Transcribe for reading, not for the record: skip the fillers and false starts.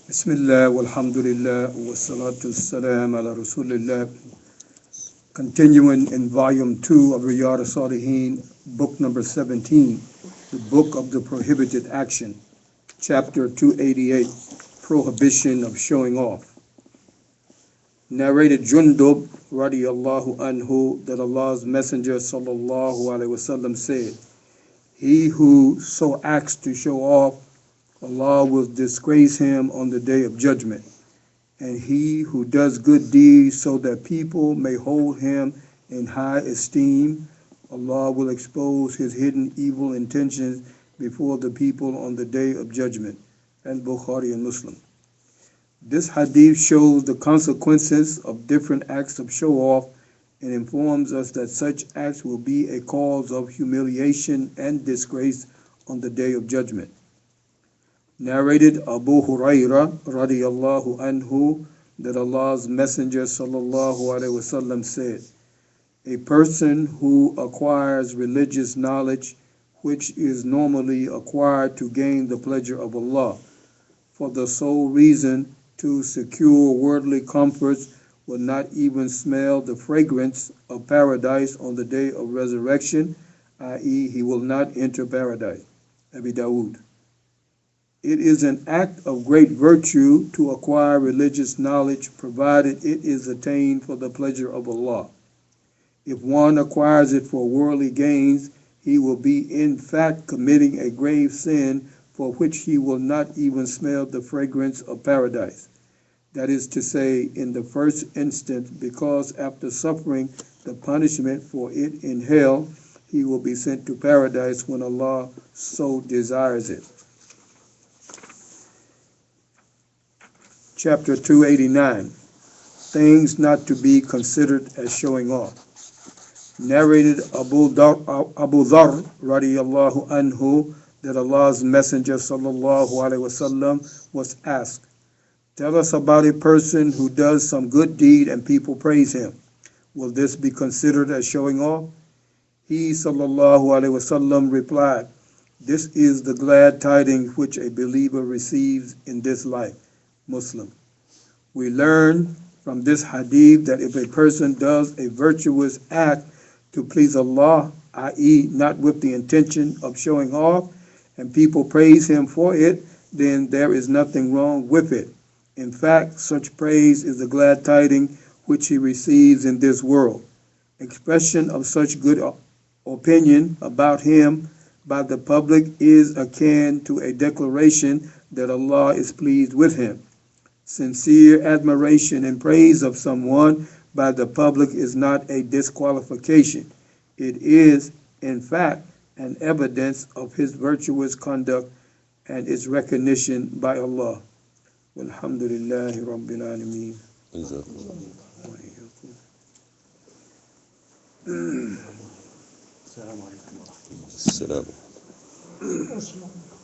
Bismillah, walhamdulillah, wassalatu wassalam ala rasulillah. Continuing in volume 2 of Riyad Saleheen, book number 17, the book of the prohibited action, chapter 288, prohibition of showing off. Narrated Jundub radiyallahu anhu that Allah's Messenger sallallahu alaihi wasallam said, "He who so acts to show off, Allah will disgrace him on the day of judgment. And he who does good deeds so that people may hold him in high esteem, Allah will expose his hidden evil intentions before the people on the day of judgment." And Bukhari and Muslim. This hadith shows the consequences of different acts of show-off and informs us that such acts will be a cause of humiliation and disgrace on the day of judgment. Narrated Abu Huraira radiyallahu anhu that Allah's Messenger sallallahu alaihi wasallam said, "A person who acquires religious knowledge, which is normally acquired to gain the pleasure of Allah, for the sole reason to secure worldly comforts, will not even smell the fragrance of paradise on the day of resurrection, i.e., he will not enter paradise." Abu Dawood. It is an act of great virtue to acquire religious knowledge, provided it is attained for the pleasure of Allah. If one acquires it for worldly gains, he will be in fact committing a grave sin for which he will not even smell the fragrance of paradise. That is to say, in the first instance, because after suffering the punishment for it in hell, he will be sent to paradise when Allah so desires it. Chapter 289, things not to be considered as showing off. Narrated Abu Dharr radiyallahu anhu that Allah's Messenger sallallahu alaihi wasallam was asked, "Tell us about a person who does some good deed and people praise him. Will this be considered as showing off?" He sallallahu alaihi wasallam replied, "This is the glad tidings which a believer receives in this life." Muslim. We learn from this hadith that if a person does a virtuous act to please Allah, i.e., not with the intention of showing off, and people praise him for it, then there is nothing wrong with it. In fact, such praise is the glad tidings which he receives in this world. Expression of such good opinion about him by the public is akin to a declaration that Allah is pleased with him. Sincere admiration and praise of someone by the public is not a disqualification. It is, in fact, an evidence of his virtuous conduct and its recognition by Allah. Walhamdulillahi Rabbil Alameen. Assalamu alaikum.